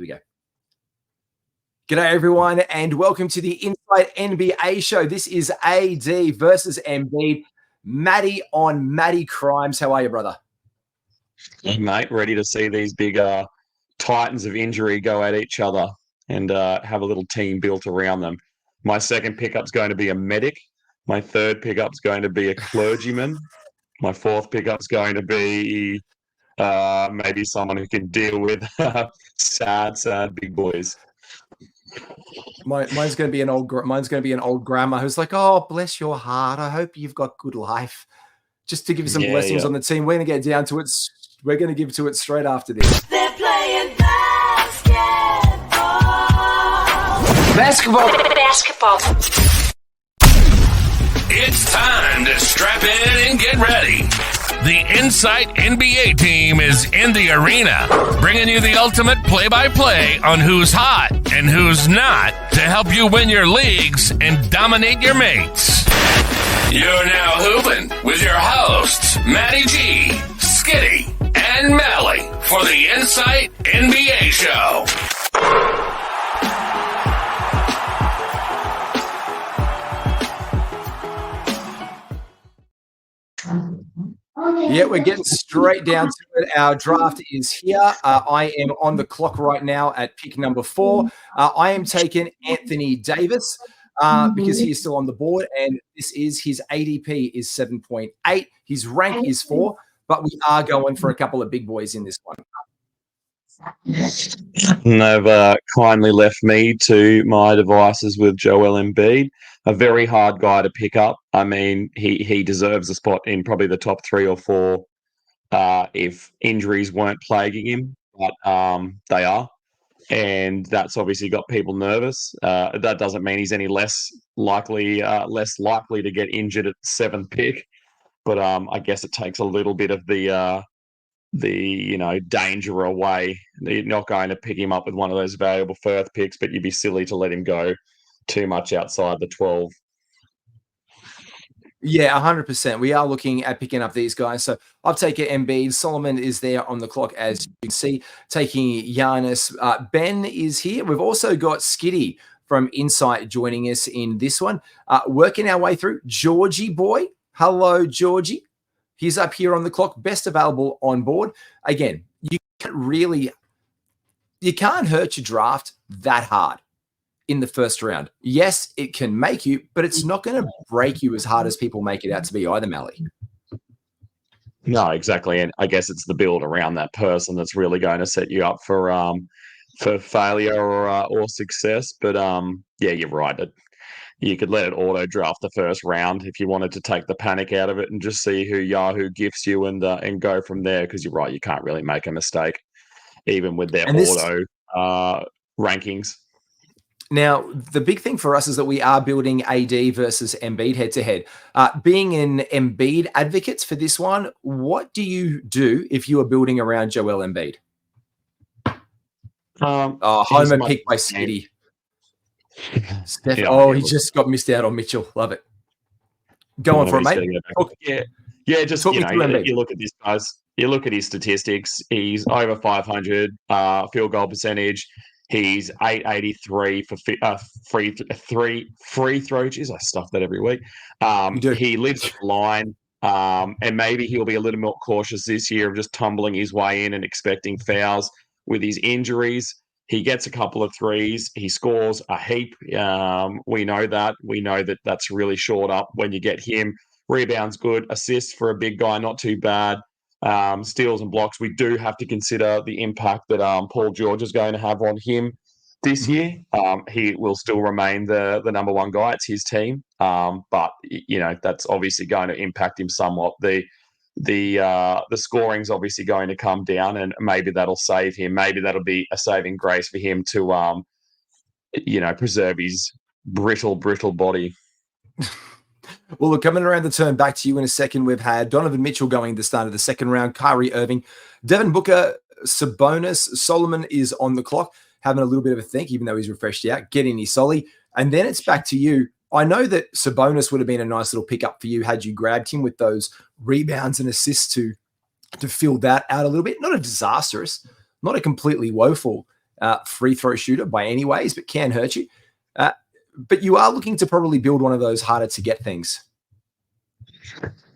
here we go. G'day, everyone, and welcome to the Insight NBA show. This is AD versus Embiid. Matty on Matty Crimes. How are you, brother? Hey, mate, ready to see these big titans of injury go at each other and have a little team built around them. My second pickup's going to be a medic. My third pickup's going to be a clergyman. My fourth pickup's going to be maybe someone who can deal with sad big boys. Mine's going to be an old grandma who's like, "Oh, bless your heart. I hope you've got good life." Just to give you some blessings on the team. We're going to get down to it. We're going to give to it straight after this. They're playing basketball. It's time to strap in and get ready. The Insight NBA team is in the arena, bringing you the ultimate play-by-play on who's hot and who's not to help you win your leagues and dominate your mates. You're now hooping with your hosts, Malley G, Skitty, and Malley for the Insight NBA show. Yeah, we're getting straight down to it. Our draft is here. I am on the clock right now at pick number 4. I am taking Anthony Davis because he is still on the board, and this is his ADP is 7.8. His rank is 4, but we are going for a couple of big boys in this one. And they've kindly left me to my devices with Joel Embiid, a very hard guy to pick up. I mean, he deserves a spot in probably the top 3 or 4 if injuries weren't plaguing him, but they are. And that's obviously got people nervous. That doesn't mean he's any less likely to get injured at 7th pick. But I guess it takes a little bit of the danger away. You're not going to pick him up with one of those valuable first picks, but you'd be silly to let him go too much outside the 12. Yeah, 100%. We are looking at picking up these guys. So I've taken Embiid. Solomon is there on the clock, as you can see, taking Giannis. Ben is here. We've also got Skitty from Insight joining us in this one. Working our way through. Georgie boy. Hello, Georgie. He's up here on the clock, best available on board. Again, you can't hurt your draft that hard in the first round. Yes, it can make you, but it's not going to break you as hard as people make it out to be either, Malley. No, exactly. And I guess it's the build around that person that's really going to set you up for failure or success. But yeah, you're right. You could let it auto draft the first round if you wanted to take the panic out of it and just see who Yahoo gifts you and go from there. Because you're right, you can't really make a mistake, even with their auto rankings. Now, the big thing for us is that we are building AD versus Embiid head-to-head. Being an Embiid advocate for this one, what do you do if you are building around Joel Embiid? Homer pick by Skitty. He just got missed out on Mitchell. Love it. Go on for it, mate. Just you look at this guy's. You look at his statistics. He's over 500 field goal percentage. He's 883 for free throw. Jeez, I stuff that every week. He lives at the line, and maybe he'll be a little more cautious this year of just tumbling his way in and expecting fouls with his injuries. He gets a couple of threes. He scores a heap. We know that. We know that that's really short up when you get him. Rebounds good. Assists for a big guy, not too bad. Steals and blocks. We do have to consider the impact that Paul George is going to have on him this year. He will still remain the number one guy. It's his team. But, that's obviously going to impact him somewhat. The scoring's obviously going to come down, and maybe that'll save him. Maybe that'll be a saving grace for him to, preserve his brittle body. Well, look, coming around the turn back to you in a second, we've had Donovan Mitchell going at the start of the second round, Kyrie Irving, Devin Booker, Sabonis, Solomon is on the clock, having a little bit of a think, even though he's refreshed out, getting his Solly, and then it's back to you. I know that Sabonis would have been a nice little pickup for you had you grabbed him with those rebounds and assists to fill that out a little bit. Not a disastrous, not a completely woeful free throw shooter by any ways, but can hurt you. But you are looking to probably build one of those harder to get things.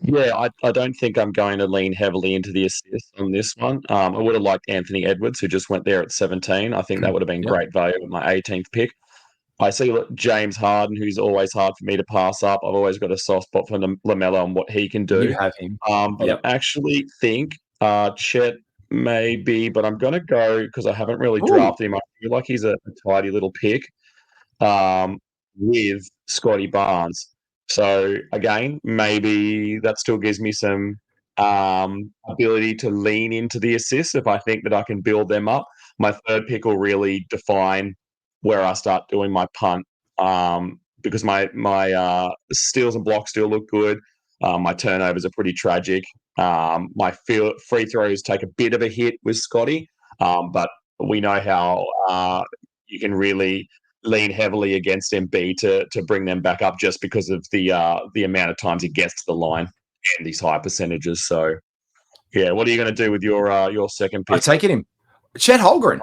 Yeah, I don't think I'm going to lean heavily into the assist on this one. I would have liked Anthony Edwards, who just went there at 17. I think that would have been great value with my 18th pick. I see James Harden, who's always hard for me to pass up. I've always got a soft spot for LaMelo and what he can do. You have him. But I actually think Chet maybe, but I'm going to go because I haven't really drafted him. I feel like he's a tidy little pick with Scotty Barnes. So again, maybe that still gives me some ability to lean into the assists if I think that I can build them up. My third pick will really define where I start doing my punt because my steals and blocks still look good. My turnovers are pretty tragic. My free throws take a bit of a hit with Scotty, but we know how you can really lean heavily against Embiid to bring them back up just because of the amount of times he gets to the line and these high percentages. So, yeah, what are you going to do with your second pick? I'm taking him, Chet Holmgren.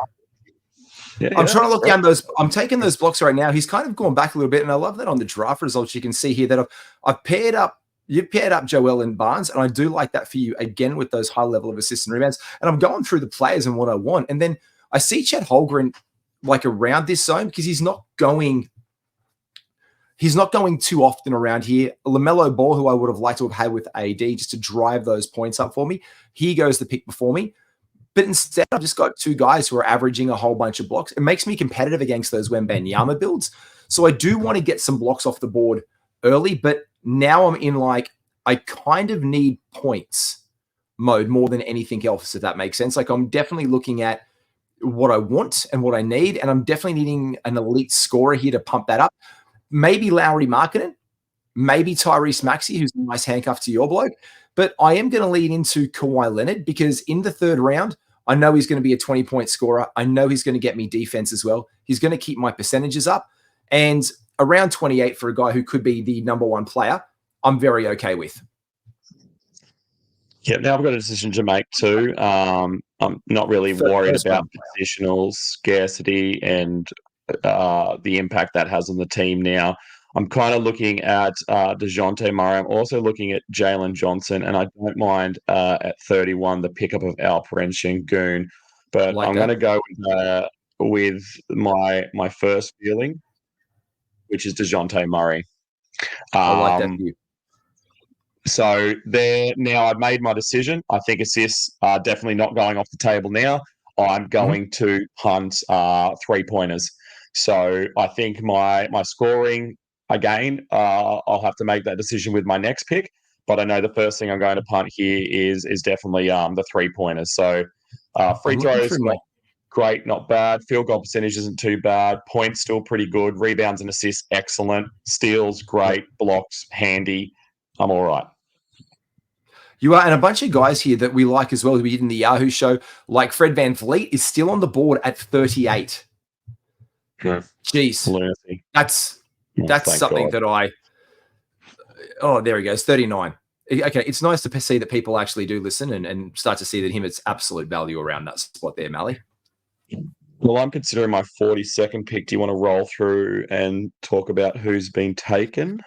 I'm trying to look down those. I'm taking those blocks right now. He's kind of gone back a little bit, and I love that on the draft results. You can see here that I've paired up. You paired up Joel and Barnes, and I do like that for you again with those high level of assists and rebounds. And I'm going through the players and what I want, and then I see Chet Holmgren like around this zone because he's not going too often around here. LaMelo Ball, who I would have liked to have had with AD just to drive those points up for me. He goes the pick before me. But instead, I've just got two guys who are averaging a whole bunch of blocks. It makes me competitive against those Wembanyama builds. So I do want to get some blocks off the board early, but now I'm in I kind of need points mode more than anything else, if that makes sense. Like I'm definitely looking at what I want and what I need, and I'm definitely needing an elite scorer here to pump that up. Maybe Lauri Markkanen, maybe Tyrese Maxey, who's a nice handcuff to your bloke. But I am going to lean into Kawhi Leonard because in the third round, I know he's going to be a 20-point scorer. I know he's going to get me defense as well. He's going to keep my percentages up. And around 28 for a guy who could be the number one player, I'm very okay with. Yeah, now I've got a decision to make too. I'm not really worried about positional scarcity and the impact that has on the team now. I'm kind of looking at DeJounte Murray. I'm also looking at Jalen Johnson, and I don't mind at 31 the pickup of Alperen Sengun. But I'm going to go with my first feeling, which is DeJounte Murray. I like that view. So there now I've made my decision. I think assists are definitely not going off the table now. I'm going to punt 3-pointers. So I think my scoring, again, I'll have to make that decision with my next pick. But I know the first thing I'm going to punt here is definitely the 3-pointers. So free throws, not great, not bad. Field goal percentage isn't too bad. Points still pretty good. Rebounds and assists, excellent. Steals, great. Blocks, handy. I'm all right. You are, and a bunch of guys here that we like as well, that we did in the Yahoo show, like Fred VanVleet is still on the board at 38. Yeah. Jeez. That's something God. That I... Oh, there he goes, 39. Okay, it's nice to see that people actually do listen and start to see that it's absolute value around that spot there, Malley. Well, I'm considering my 42nd pick. Do you want to roll through and talk about who's been taken?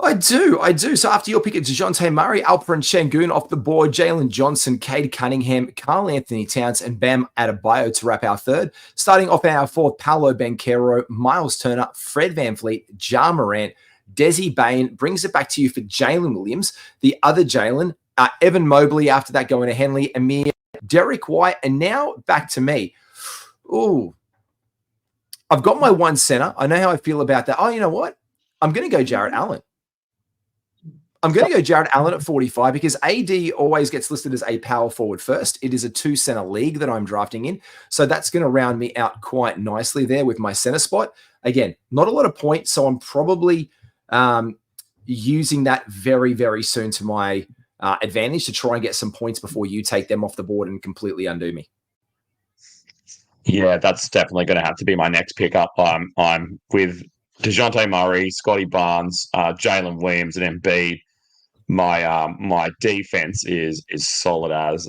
I do. So after your pick, it's DeJounte Murray, Alperen Sengun off the board, Jalen Johnson, Cade Cunningham, Karl Anthony Towns, and Bam Adebayo to wrap our third. Starting off our fourth, Paolo Banchero, Miles Turner, Fred VanVleet, Ja Morant, Desi Bain. Brings it back to you for Jalen Williams, the other Jalen, Evan Mobley after that going to Henley, Amir, Derek White, and now back to me. Ooh. I've got my one center. I know how I feel about that. Oh, you know what? I'm going to go Jarrett Allen. I'm going to go Jarrett Allen at 45 because AD always gets listed as a power forward first. It is a 2-center league that I'm drafting in. So that's going to round me out quite nicely there with my center spot. Again, not a lot of points. So I'm probably using that very, very soon to my advantage to try and get some points before you take them off the board and completely undo me. Yeah, that's definitely going to have to be my next pickup. I'm with DeJounte Murray, Scotty Barnes, Jalen Williams, and Embiid. My defense is solid as.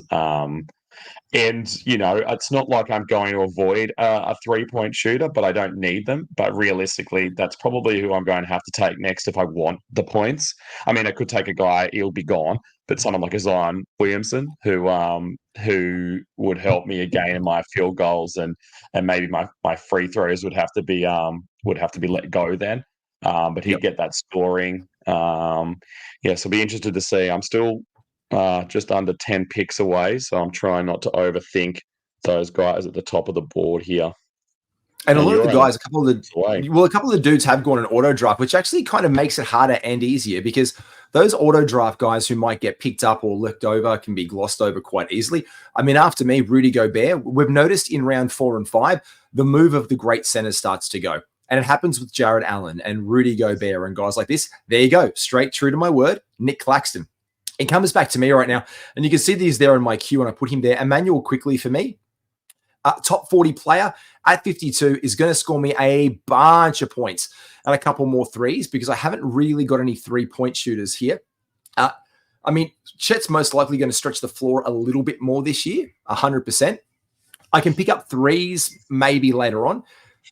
And, it's not like I'm going to avoid a three-point shooter, but I don't need them. But realistically, that's probably who I'm going to have to take next if I want the points. I mean, I could take a guy, he'll be gone, but someone like a Zion Williamson who would help me again in my field goals and maybe my free throws would have to be let go then. But he'd get that scoring. So I'll be interested to see. I'm still just under 10 picks away, so I'm trying not to overthink those guys at the top of the board here. And a lot of the guys, a couple of the dudes have gone an auto draft, which actually kind of makes it harder and easier because those auto draft guys who might get picked up or looked over can be glossed over quite easily. I mean, after me, Rudy Gobert, we've noticed in round 4 and 5, the move of the great centers starts to go. And it happens with Jared Allen and Rudy Gobert and guys like this. There you go. Straight true to my word, Nick Claxton. It comes back to me right now, and you can see these there in my queue, and I put him there. Emmanuel quickly for me, top 40 player at 52 is going to score me a bunch of points and a couple more threes because I haven't really got any 3-point shooters here. I mean, Chet's most likely going to stretch the floor a little bit more this year, 100%. I can pick up threes maybe later on.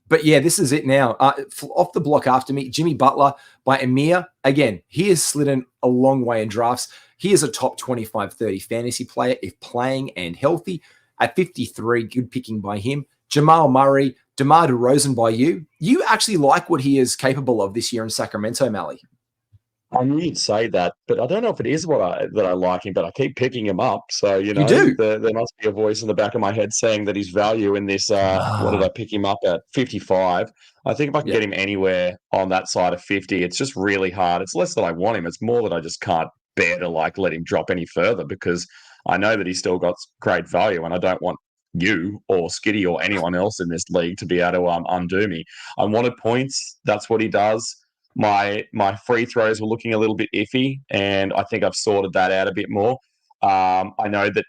But yeah, this is it now. Off the block after me, Jimmy Butler by Amir. Again, he has slid a long way in drafts. He is a top 25-30 fantasy player if playing and healthy. At 53, good picking by him. Jamal Murray, DeMar DeRozan by you. You actually like what he is capable of this year in Sacramento, Malley. I knew you'd say that, but I don't know if it is that I like him, but I keep picking him up. So, you do. There must be a voice in the back of my head saying that his value in this, what did I pick him up at? 55. I think if I can get him anywhere on that side of 50, it's just really hard. It's less that I want him. It's more that I just can't bear to let him drop any further because I know that he's still got great value and I don't want you or Skitty or anyone else in this league to be able to undo me. I wanted points. That's what he does. My free throws were looking a little bit iffy, and I think I've sorted that out a bit more. I know that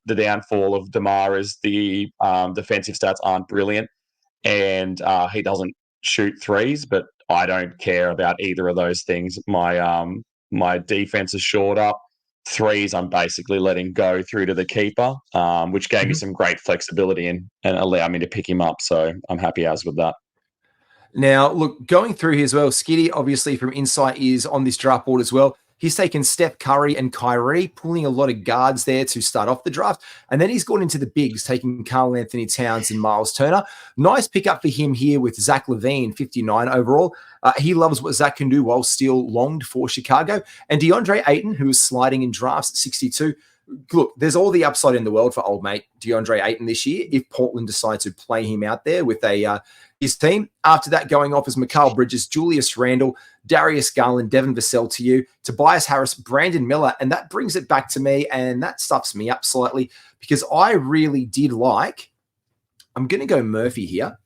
the downfall of DeMar is the defensive stats aren't brilliant, and he doesn't shoot threes, but I don't care about either of those things. My defense is shored up. Threes, I'm basically letting go through to the keeper, which gave me some great flexibility and allowed me to pick him up. So I'm happy as with that. Now, look, going through here as well, Skitty, obviously from Insight, is on this draft board as well. He's taken Steph Curry and Kyrie, pulling a lot of guards there to start off the draft. And then he's gone into the bigs, taking Karl Anthony Towns and Miles Turner. Nice pickup for him here with Zach LaVine, 59 overall. He loves what Zach can do while still longed for Chicago. And DeAndre Ayton, who is sliding in drafts at 62. Look, there's all the upside in the world for old mate DeAndre Ayton this year if Portland decides to play him out there with his team. After that, going off is Mikal Bridges, Julius Randle, Darius Garland, Devin Vassell to you, Tobias Harris, Brandon Miller, and that brings it back to me, and that stuffs me up slightly because I really did like – I'm going to go Murphy here.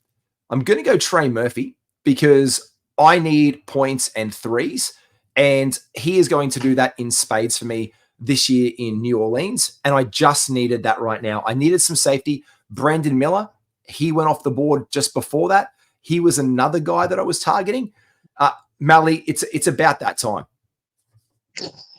I'm going to go Trey Murphy because I need points and threes, and he is going to do that in spades for me this year in New Orleans, and I just needed that right now. I needed some safety. Brandon Miller, he went off the board just before that. He was another guy that I was targeting. Malley, it's about that time.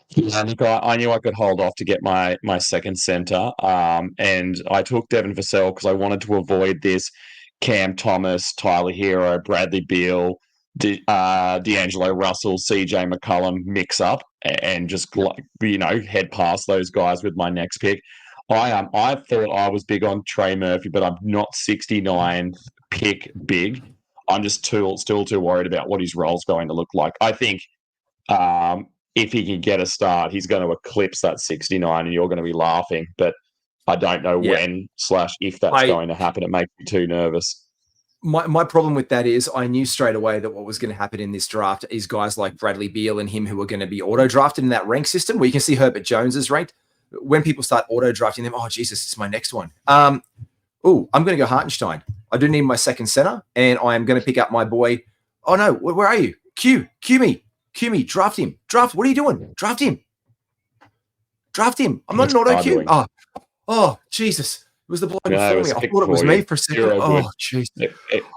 Yeah, Nick, I knew I could hold off to get my second center, and I took Devin Vassell because I wanted to avoid this Cam Thomas, Tyler Hero, Bradley Beal, D'Angelo Russell, CJ McCollum mix up and just head past those guys with my next pick. I thought I was big on Trey Murphy, but I'm not 69 pick big. I'm just still too worried about what his role's going to look like. I think if he can get a start, he's going to eclipse that 69 and you're going to be laughing. But I don't know when/if that's going to happen. It makes me too nervous. My problem with that is I knew straight away that what was going to happen in this draft is guys like Bradley Beal and him who are going to be auto-drafted in that rank system where you can see Herbert Jones is ranked. When people start auto-drafting them, oh, Jesus, it's my next one. I'm going to go Hartenstein. I do need my second center, and I am going to pick up my boy. Oh, no, where are you? Q me, draft him. What are you doing? Draft him. I'm not an auto-Q. Oh, Jesus. It was the bloke before me. I thought it was me for a second. Oh, jeez.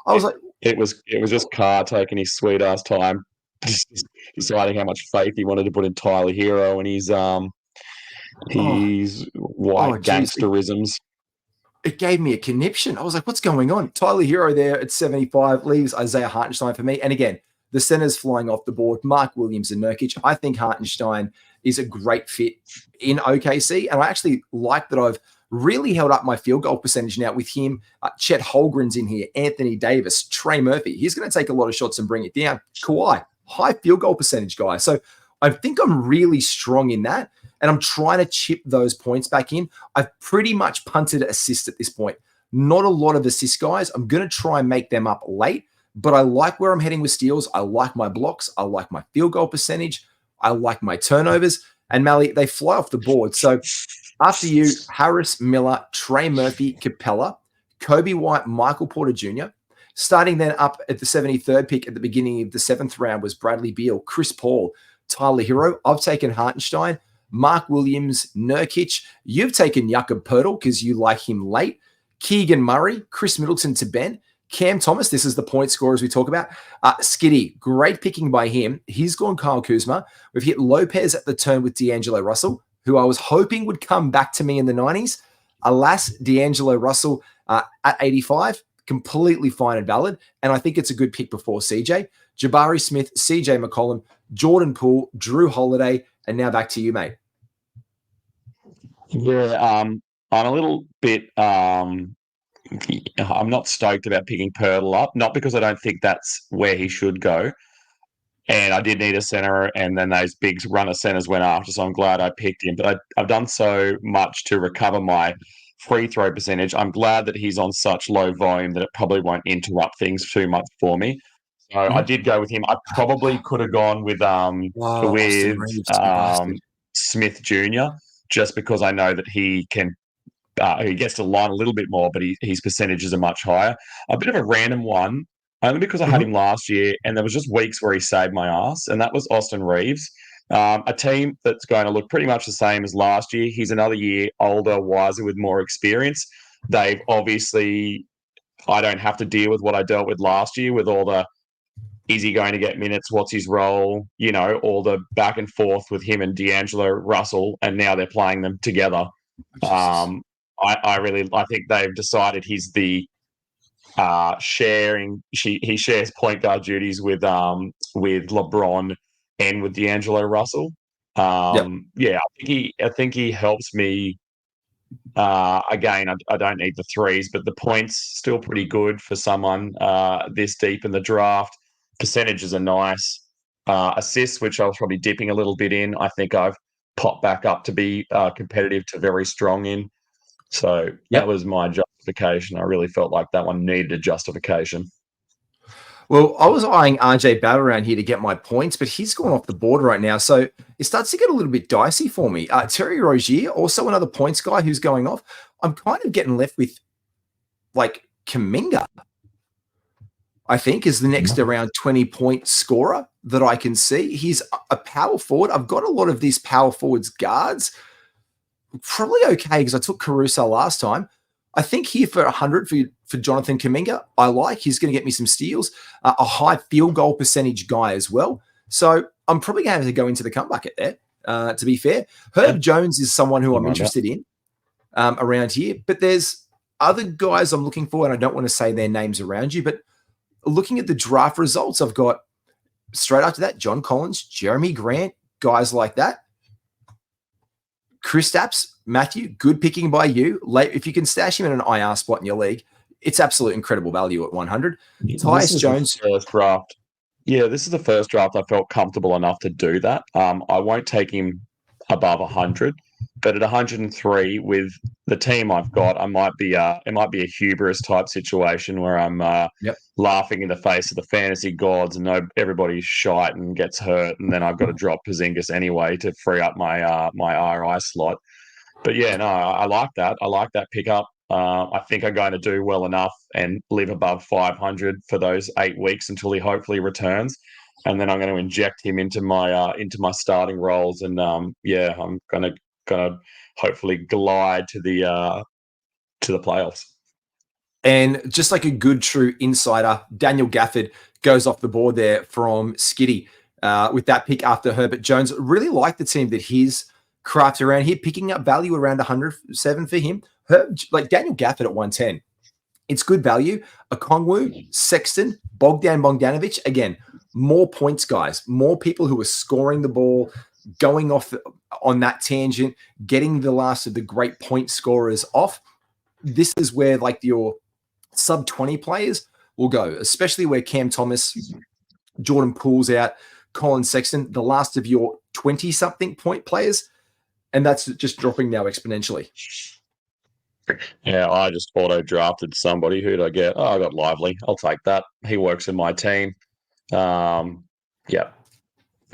I was like... It was just Carr taking his sweet-ass time, deciding how much faith he wanted to put in Tyler Hero and his white gangsterisms. it gave me a conniption. I was like, what's going on? Tyler Hero there at 75 leaves Isaiah Hartenstein for me. And again, the centers flying off the board, Mark Williams and Nurkic. I think Hartenstein is a great fit in OKC. And I actually like that I've really held up my field goal percentage now with him. Chet Holmgren's in here, Anthony Davis, Trey Murphy. He's going to take a lot of shots and bring it down. Kawhi, high field goal percentage guy. So I think I'm really strong in that. And I'm trying to chip those points back in. I've pretty much punted assists at this point. Not a lot of assist guys. I'm going to try and make them up late, but I like where I'm heading with steals. I like my blocks. I like my field goal percentage. I like my turnovers. And Malley, they fly off the board. So after you, Harris, Miller, Trey Murphy, Capella, Kobe White, Michael Porter Jr. Starting then up at the 73rd pick at the beginning of the 7th round was Bradley Beal, Chris Paul, Tyler Hero. I've taken Hartenstein, Mark Williams, Nurkic. You've taken Jakob Poeltl because you like him late. Keegan Murray, Chris Middleton to Ben. Cam Thomas, this is the point scorers we talk about. Skitty, great picking by him. He's gone Kyle Kuzma. We've hit Lopez at the turn with D'Angelo Russell, who I was hoping would come back to me in the 90s. Alas, D'Angelo Russell at 85, completely fine and valid. And I think it's a good pick before CJ. Jabari Smith, CJ McCollum, Jordan Poole, Drew Holiday, and now back to you, mate. Yeah, I'm a little bit I'm not stoked about picking Poeltl up, not because I don't think that's where he should go. And I did need a center, and then those big runner centers went after, so I'm glad I picked him. But I've done so much to recover my free throw percentage. I'm glad that he's on such low volume that it probably won't interrupt things too much for me. So I did go with him. I probably could have gone with Smith Jr. just because I know that he can. He gets to the line a little bit more, but his percentages are much higher. A bit of a random one, only because I had him last year, and there was just weeks where he saved my ass, and that was Austin Reeves. A team that's going to look pretty much the same as last year. He's another year older, wiser, with more experience. They've obviously, I don't have to deal with what I dealt with last year with all the, is he going to get minutes? What's his role? You know, all the back and forth with him and D'Angelo Russell, and now they're playing them together. I think they've decided he's the he shares point guard duties with LeBron and with D'Angelo Russell. Yeah, I think he helps me. Again, I don't need the threes, but the points still pretty good for someone this deep in the draft. Percentages are nice. Assists, which I was probably dipping a little bit in, I think I've popped back up to be competitive to very strong in. So that was my justification. I really felt like that one needed a justification. Well, I was eyeing RJ Battle around here to get my points, but he's gone off the board right now. So it starts to get a little bit dicey for me. Terry Rozier, also another points guy who's going off. I'm kind of getting left with like Kuminga, I think, is the next around 20-point scorer that I can see. He's a power forward. I've got a lot of these power forwards guards. Probably okay because I took Caruso last time. I think here for 100 for Jonathan Kuminga, I like. He's going to get me some steals. A high field goal percentage guy as well. So I'm probably going to have to go into the comeback bucket there, to be fair. Herb Jones is someone who I'm interested in around here. But there's other guys I'm looking for, and I don't want to say their names around you, but looking at the draft results, I've got straight after that, John Collins, Jeremy Grant, guys like that. Kristaps, Matthew, good picking by you. Late, if you can stash him in an IR spot in your league, it's absolute incredible value at 100. Tyus Jones. First draft. Yeah, this is the first draft I felt comfortable enough to do that. I won't take him above 100, but at 103 with the team I've got, it might be a hubris type situation where I'm laughing in the face of the fantasy gods and know everybody's shite and gets hurt, and then I've got to drop Porzingis anyway to free up my my RI slot. But yeah, no, I like that. I like that pickup. I think I'm going to do well enough and live above 500 for those 8 weeks until he hopefully returns, and then I'm going to inject him into my starting roles, and I'm going to hopefully glide to the playoffs. And just like a good true insider, Daniel Gafford goes off the board there from Skitty with that pick after Herbert Jones. Really like the team that he's crafted around here, picking up value around 107 for him. like Daniel Gafford at 110. It's good value. Okongwu, Sexton, Bogdanovic. Again, more points, guys. More people who are scoring the ball, going off on that tangent, getting the last of the great point scorers off. This is where like your sub 20 players will go, especially where Cam Thomas, Jordan Poole's out, Colin Sexton, the last of your 20-something point players. And that's just dropping now exponentially. Yeah, I just auto-drafted somebody. Who'd I get? Oh, I got Lively. I'll take that. He works in my team. Yeah.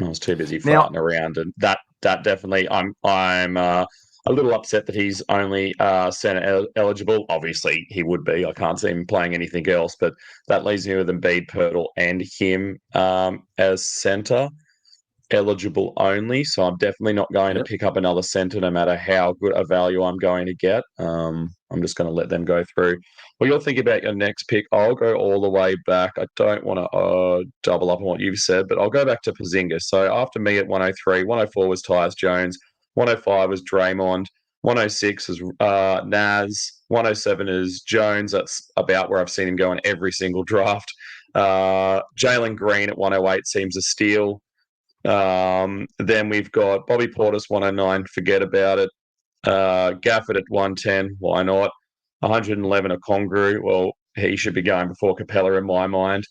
I was too busy farting around, and that definitely. I'm a little upset that he's only center eligible. Obviously, he would be. I can't see him playing anything else, but that leaves me with Embiid, Pirtle, and him as center eligible only. So I'm definitely not going to pick up another center, no matter how good a value I'm going to get. I'm just going to let them go through. Well, you'll think about your next pick. I'll go all the way back. I don't want to double up on what you've said, but I'll go back to Porzingis. So after me at 103, 104 was Tyus Jones, 105 was Draymond, 106 is Naz, 107 is Jones. That's about where I've seen him go in every single draft. Jalen Green at 108 seems a steal. Then we've got Bobby Portis 109, forget about it. Gafford at 110, why not? 111 Okongwu, well, he should be going before Capella in my mind.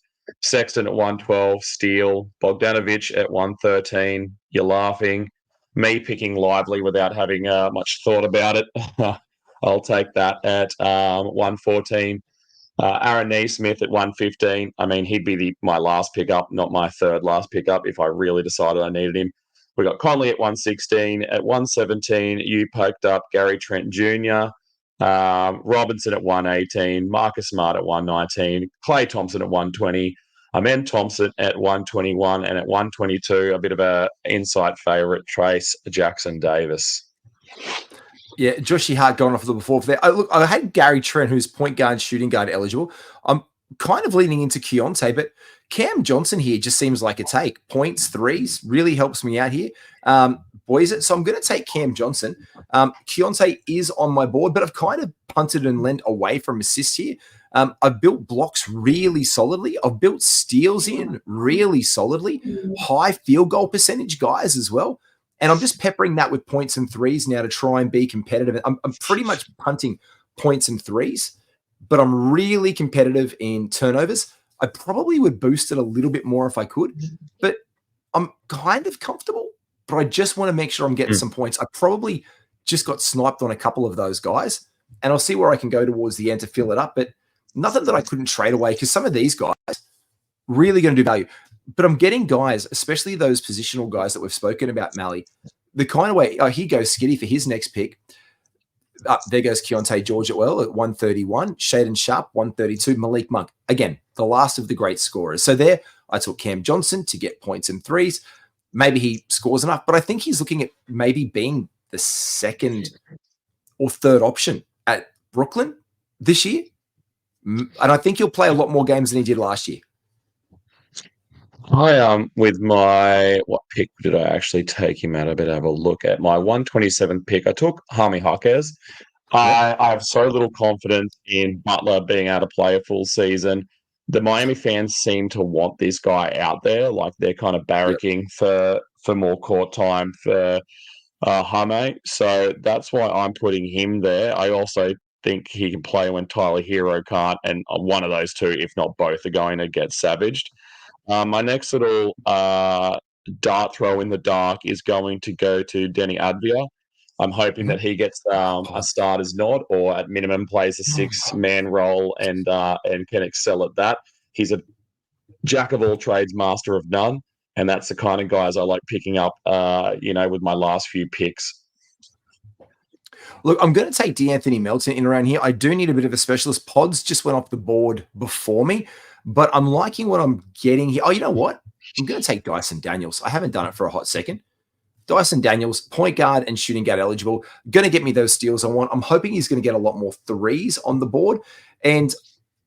Sexton at 112, steal. Bogdanovic at 113, you're laughing. Me picking Lively without having much thought about it. I'll take that at 114. Aaron Neesmith at 115. I mean, he'd be my last pickup, not my third last pickup if I really decided I needed him. We got Conley at 116. At 117, you poked up Gary Trent Jr., Robinson at 118, Marcus Smart at 119, Klay Thompson at 120, Amen Thompson at 121, and at 122, a bit of a Insight favourite, Trace Jackson Davis. Yeah, Joshy Hart going off a little before there. Look, I had Gary Trent, who's point guard, shooting guard eligible. I'm kind of leaning into Keontae, but Cam Johnson here just seems like a take. Points, threes, really helps me out here. Boys, so I'm going to take Cam Johnson. Keontae is on my board, but I've kind of punted and lent away from assists here. I've built blocks really solidly. I've built steals in really solidly. High field goal percentage guys as well. And I'm just peppering that with points and threes now to try and be competitive. I'm pretty much punting points and threes, but I'm really competitive in turnovers. I probably would boost it a little bit more if I could, but I'm kind of comfortable, but I just want to make sure I'm getting some points. I probably just got sniped on a couple of those guys, and I'll see where I can go towards the end to fill it up, but nothing that I couldn't trade away because some of these guys really going to do value. But I'm getting guys, especially those positional guys that we've spoken about, Malley, the kind of way, here goes Skitty for his next pick. There goes Keontae George at 131, Shaden Sharp, 132, Malik Monk. Again, the last of the great scorers. So there, I took Cam Johnson to get points and threes. Maybe he scores enough, but I think he's looking at maybe being the second or third option at Brooklyn this year. And I think he'll play a lot more games than he did last year. I with my what pick did I actually take him at? I better have a look at my 127 pick. I took Jaime Jaquez. I have so little confidence in Butler being able to play a full season. The Miami fans seem to want this guy out there, like they're kind of barracking for more court time for Jaime. So that's why I'm putting him there. I also think he can play when Tyler Hero can't, and one of those two, if not both, are going to get savaged. My next little dart throw in the dark is going to go to Denny Advia. I'm hoping that he gets a starter's nod, or at minimum plays a six-man role and can excel at that. He's a jack of all trades, master of none, and that's the kind of guys I like picking up. With my last few picks. Look, I'm going to take D'Anthony Melton in around here. I do need a bit of a specialist. Pods just went off the board before me, but I'm liking what I'm getting here. Oh, you know what? I'm going to take Dyson Daniels. I haven't done it for a hot second. Dyson Daniels, point guard and shooting guard eligible, going to get me those steals I want. I'm hoping he's going to get a lot more threes on the board, and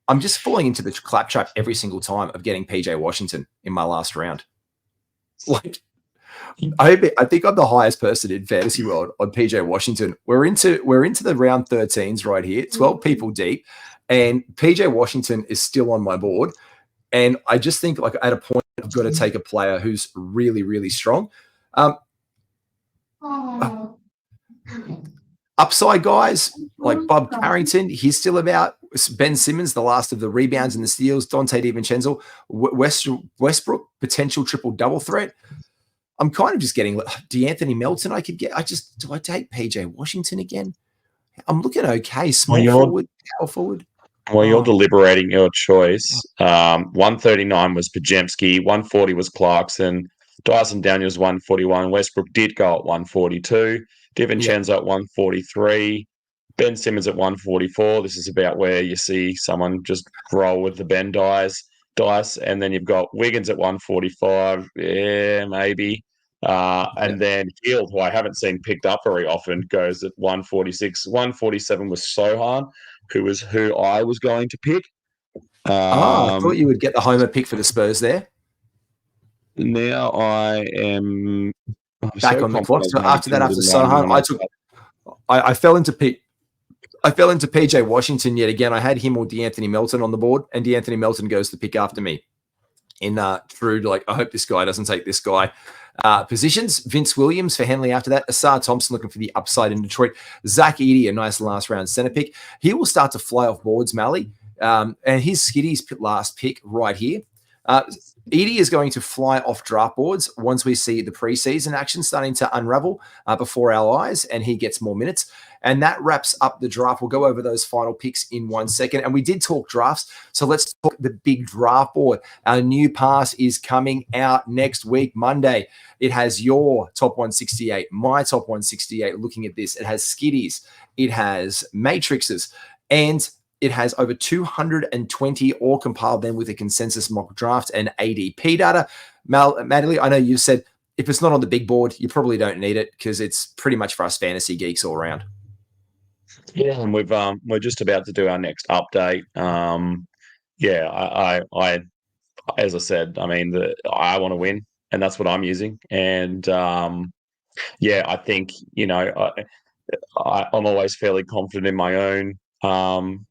I'm just falling into the claptrap every single time of getting PJ Washington in my last round. Like, I think I'm the highest person in fantasy world on PJ Washington. We're into the round 13s right here, 12 people deep, and PJ Washington is still on my board. And I just think, like, at a point, I've got to take a player who's really, really strong. Upside guys like Bob Carrington, he's still about. Ben Simmons, the last of the rebounds and the steals. Dante DiVincenzo, Westbrook, potential triple-double threat. I'm kind of just getting DeAnthony Melton. I could get. Do I take PJ Washington again? I'm looking okay. Small forward, power forward. Well, you're deliberating your choice. 139 was Pajemski, 140 was Clarkson, Dyson Daniels 141, Westbrook did go at 142, DiVincenzo at 143, Ben Simmons at 144. This is about where you see someone just roll with the Ben dice, and then you've got Wiggins at 145, maybe. And then Hield, who I haven't seen picked up very often, goes at 146. 147 was Sohan, who I was going to pick. I thought you would get the homer pick for the Spurs there. Now I am back on the clock. So after Sohan, I fell into PJ Washington yet again. I had him or DeAnthony Melton on the board, and DeAnthony Melton goes to pick after me. I hope this guy doesn't take this guy. Positions, Vince Williams for Henley after that. Asar Thompson looking for the upside in Detroit. Zach Edey, a nice last round center pick. He will start to fly off boards, Malley. And his Skiddy's last pick right here. Edey is going to fly off draft boards once we see the preseason action starting to unravel before our eyes, and he gets more minutes. And that wraps up the draft. We'll go over those final picks in 1 second. And we did talk drafts, so let's talk the big draft board. Our new pass is coming out next week, Monday. It has your top 168, my top 168. Looking at this, it has Skiddies, it has Matrixes, and it has over 220 all compiled then with a consensus mock draft and ADP data. Maddie, I know you said if it's not on the big board, you probably don't need it because it's pretty much for us fantasy geeks all around. Yeah, and we're just about to do our next update. I as I said, I mean, I want to win, and that's what I'm using. And I think I'm always fairly confident in my own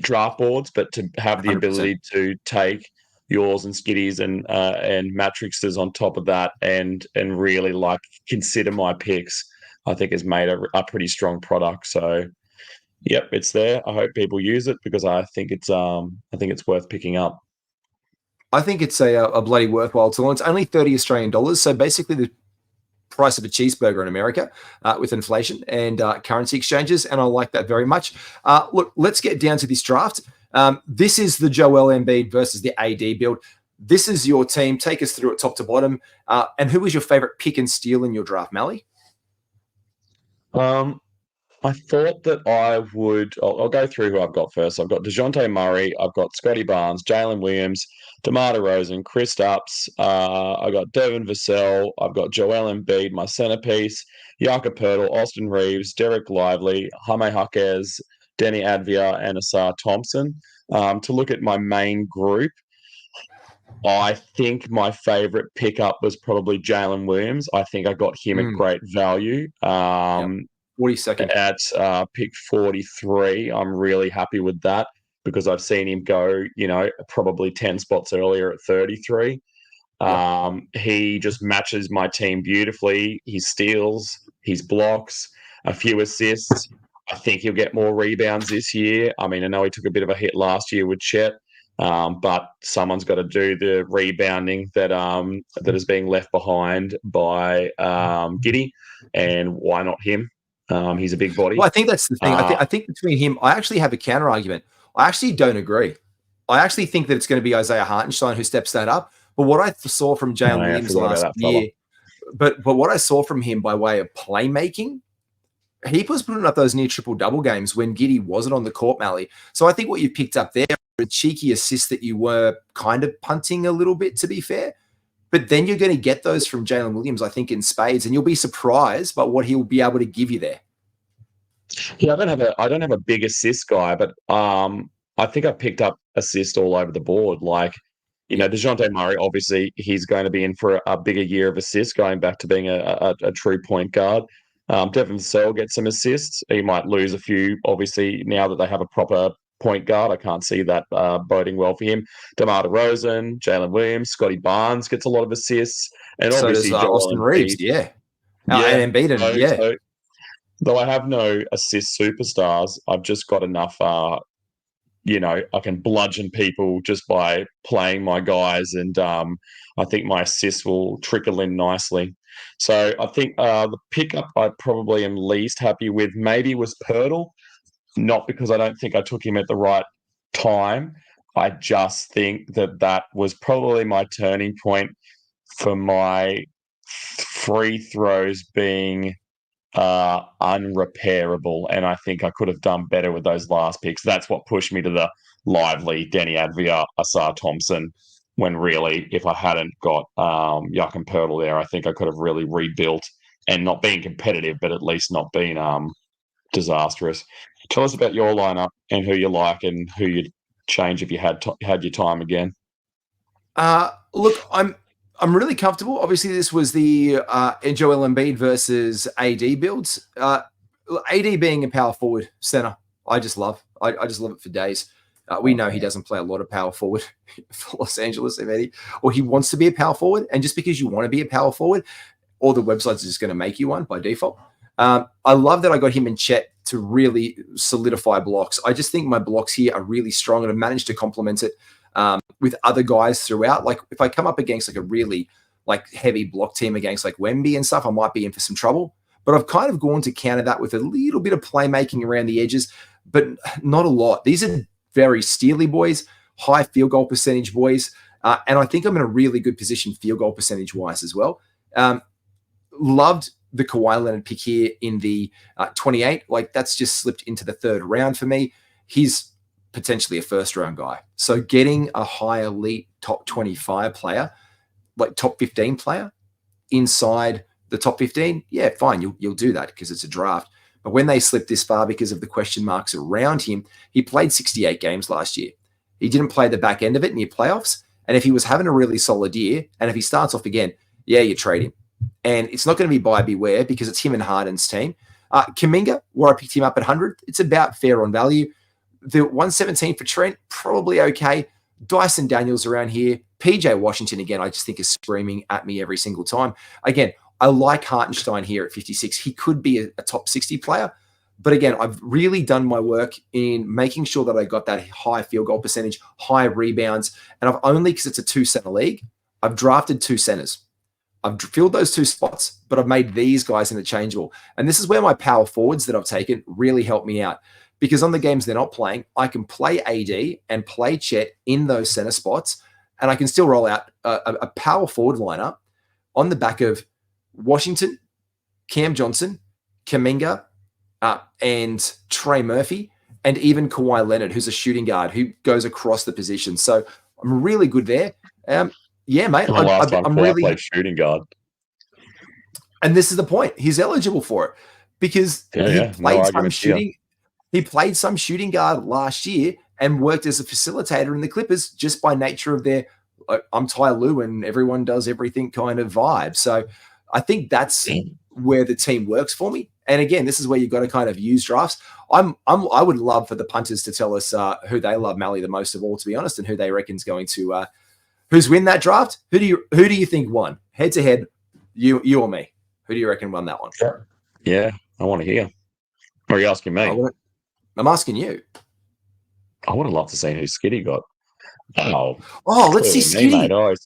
draft boards, but to have the 100%. Ability to take yours and Skiddies and Matrixes on top of that and really consider my picks, I think has made a pretty strong product. So yep, it's there. I hope people use it because I think it's worth picking up. I think it's a bloody worthwhile tool. It's only 30 Australian dollars, so basically the price of a cheeseburger in America with inflation and currency exchanges, and I like that very much. Look, let's get down to this draft. This is the Joel Embiid versus the AD build. This is your team. Take us through it top to bottom. And who was your favorite pick and steal in your draft, Malley? I thought that I would. I'll go through who I've got first. I've got DeJounte Murray. I've got Scotty Barnes, Jalen Williams, DeMar DeRozan, Chris Stapps. I've got Devin Vassell. I've got Joel Embiid, my centerpiece. Jakob Poeltl, Austin Reeves, Derek Lively, Jaime Jaquez, Denny Advia, and Asar Thompson. To look at my main group, I think my favorite pickup was probably Jalen Williams. I think I got him at great value. 42nd at pick 43. I'm really happy with that because I've seen him go, probably 10 spots earlier at 33. He just matches my team beautifully. His steals, his blocks, a few assists. I think he'll get more rebounds this year. I mean, I know he took a bit of a hit last year with Chet, but someone's got to do the rebounding that is being left behind by Giddey, and why not him? He's a big body. Well, I think that's the thing. I think between him, I actually have a counter argument. I actually don't agree. I actually think that it's going to be Isaiah Hartenstein who steps that up. But what I saw from Jalen Williams last year, but what I saw from him by way of playmaking, he was putting up those near triple-double games when Giddey wasn't on the court, Malley. So I think what you picked up there, a cheeky assist that you were kind of punting a little bit, to be fair. But then you're going to get those from Jalen Williams, I think, in spades, and you'll be surprised by what he'll be able to give you there. Yeah, I don't have a big assist guy, but I think I picked up assist all over the board. Like DeJounte Murray, obviously, he's going to be in for a bigger year of assists, going back to being a true point guard. Devin Vassell gets some assists. He might lose a few, obviously, now that they have a proper point guard. I can't see that boding well for him. DeMar DeRozan, Jalen Williams, Scotty Barnes gets a lot of assists. And so obviously, does Austin Reeves, and Embiid, So, though I have no assist superstars, I've just got enough I can bludgeon people just by playing my guys, and I think my assists will trickle in nicely. So I think the pickup I probably am least happy with maybe was Pirtle, not because I don't think I took him at the right time. I just think that was probably my turning point for my free throws being unrepairable, and I think I could have done better with those last picks. That's what pushed me to the Lively, Denny Advia, Asar Thompson, when really, if I hadn't got Yuck and Pirtle there, I think I could have really rebuilt and not being competitive, but at least not being disastrous. Tell us about your lineup and who you like and who you'd change if you had your time again. Look, I'm really comfortable. Obviously, this was the Joel Embiid versus AD builds. AD being a power forward center, I just love. I just love it for days. We know he doesn't play a lot of power forward for Los Angeles, if any, or he wants to be a power forward. And just because you want to be a power forward, all the websites are just going to make you one by default. I love that I got him and Chet to really solidify blocks. I just think my blocks here are really strong, and I've managed to complement it with other guys throughout. Like if I come up against like a really like heavy block team against like Wemby and stuff, I might be in for some trouble. But I've kind of gone to counter that with a little bit of playmaking around the edges, but not a lot. These are very steely boys, high field goal percentage boys. And I think I'm in a really good position field goal percentage wise as well. Loved the Kawhi Leonard pick here in the 28. Like that's just slipped into the third round for me. He's potentially a first round guy. So getting a high elite top 25 player, like top 15 player inside the top 15, yeah, fine. You'll do that because it's a draft. But when they slipped this far because of the question marks around him, he played 68 games last year. He didn't play the back end of it in your playoffs. And if he was having a really solid year, and if he starts off again, yeah, you trade him. And it's not going to be buyer beware because it's him and Harden's team. Kuminga, where I picked him up at 100, it's about fair on value. The 117 for Trent, probably okay. Dyson Daniels around here. PJ Washington, again, I just think is screaming at me every single time. Again, I like Hartenstein here at 56. He could be a top 60 player. But again, I've really done my work in making sure that I got that high field goal percentage, high rebounds. And I've only, because it's a 2-center league, I've drafted 2 centers. I've filled those 2 spots, but I've made these guys interchangeable. And this is where my power forwards that I've taken really help me out. Because on the games they're not playing, I can play AD and play Chet in those center spots, and I can still roll out a power forward lineup on the back of Washington, Cam Johnson, Kuminga, and Trey Murphy, and even Kawhi Leonard, who's a shooting guard who goes across the position. So I'm really good there. Yeah, mate. I'm really played shooting guard, and this is the point. He's eligible for it because he played some shooting. Here. He played some shooting guard last year and worked as a facilitator in the Clippers just by nature of their I'm Ty Lue and everyone does everything kind of vibe. So I think that's where the team works for me. And again, this is where you've got to kind of use drafts. I would love for the punters to tell us who they love Malley the most of all, to be honest, and who they reckon is going to who's win that draft. Who do you think won head to head? You or me? Who do you reckon won that one? Sure. Yeah, I want to hear. Or are you asking me? I'm asking you. I would have loved to see who Skitty got. Oh, let's see Skitty.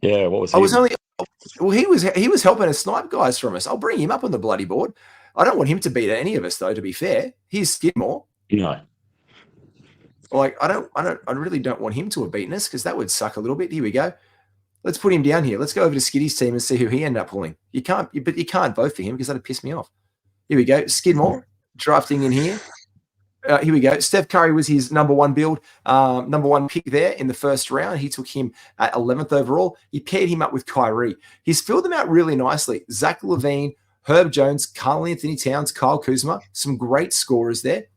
Yeah, what was he? He was helping us snipe guys from us. I'll bring him up on the bloody board. I don't want him to beat any of us, though. To be fair, he's Skidmore. No. Like I really don't want him to have beaten us because that would suck a little bit. Here we go. Let's put him down here. Let's go over to Skiddy's team and see who he ended up pulling. You can't vote for him because that'd piss me off. Here we go. Skidmore drafting in here. Here we go. Steph Curry was his number 1 build, number 1 pick there in the first round. He took him at 11th overall. He paired him up with Kyrie. He's filled them out really nicely. Zach LaVine, Herb Jones, Karl Anthony Towns, Kyle Kuzma, some great scorers there.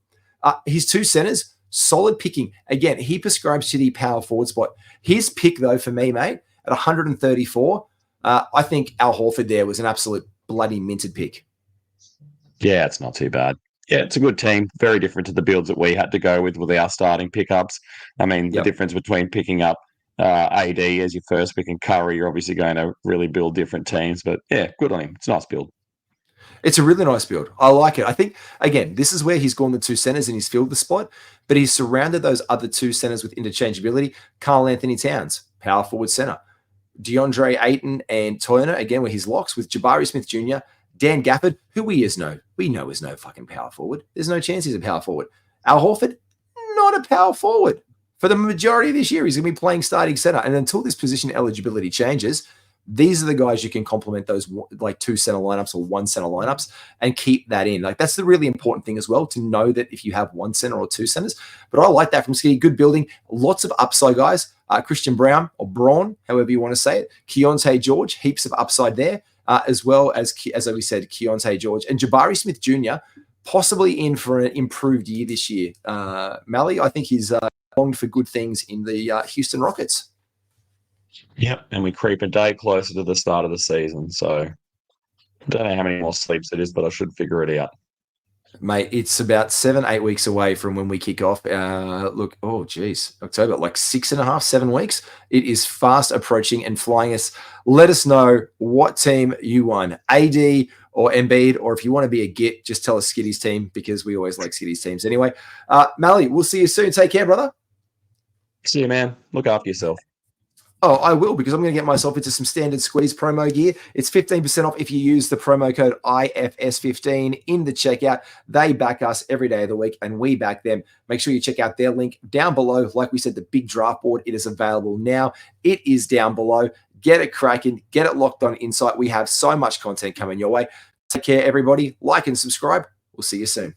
His 2 centers, Solid picking. Again, he prescribes to the power forward spot. His pick, though, for me, mate, at 134, I think Al Horford there was an absolute bloody minted pick. Yeah, it's not too bad. Yeah, it's a good team. Very different to the builds that we had to go with our starting pickups. I mean, the difference between picking up AD as your first pick and Curry, you're obviously going to really build different teams. But yeah, good on him. It's a nice build. It's a really nice build. I like it. I think, again, this is where he's gone the two centers and he's filled the spot, but he's surrounded those other two centers with interchangeability. Karl Anthony Towns, power forward center. DeAndre Ayton and Turner, again, where his locks with Jabari Smith Jr., Dan Gafford, who we know is no fucking power forward. There's no chance he's a power forward. Al Horford, not a power forward. For the majority of this year, he's going to be playing starting center. And until this position eligibility changes, these are the guys you can complement those like two center lineups or one center lineups and keep that in. Like that's the really important thing as well, to know that if you have one center or two centers. But I like that from Ski. Good building. Lots of upside guys. Christian Brown or Braun, however you want to say it. Keontae George, heaps of upside there. As well as we said, Keontae George and Jabari Smith Jr., possibly in for an improved year this year. Malley, I think he's longed for good things in the Houston Rockets. Yep, and we creep a day closer to the start of the season. So I don't know how many more sleeps it is, but I should figure it out. Mate, it's about 7-8 weeks away from when we kick off. October, like 6.5, 7 weeks. It is fast approaching and flying us. Let us know what team you won, AD or Embiid, or if you want to be a git, just tell us Skitty's team, because we always like Skitty's teams. Anyway, Malley, we'll see you soon. Take care, brother. See you, man. Look after yourself. Oh, I will, because I'm going to get myself into some standard squeeze promo gear. It's 15% off if you use the promo code IFS15 in the checkout. They back us every day of the week, and we back them. Make sure you check out their link down below. Like we said, the big draft board, it is available now. It is down below. Get it cracking. Get it locked on Insight. We have so much content coming your way. Take care, everybody. Like and subscribe. We'll see you soon.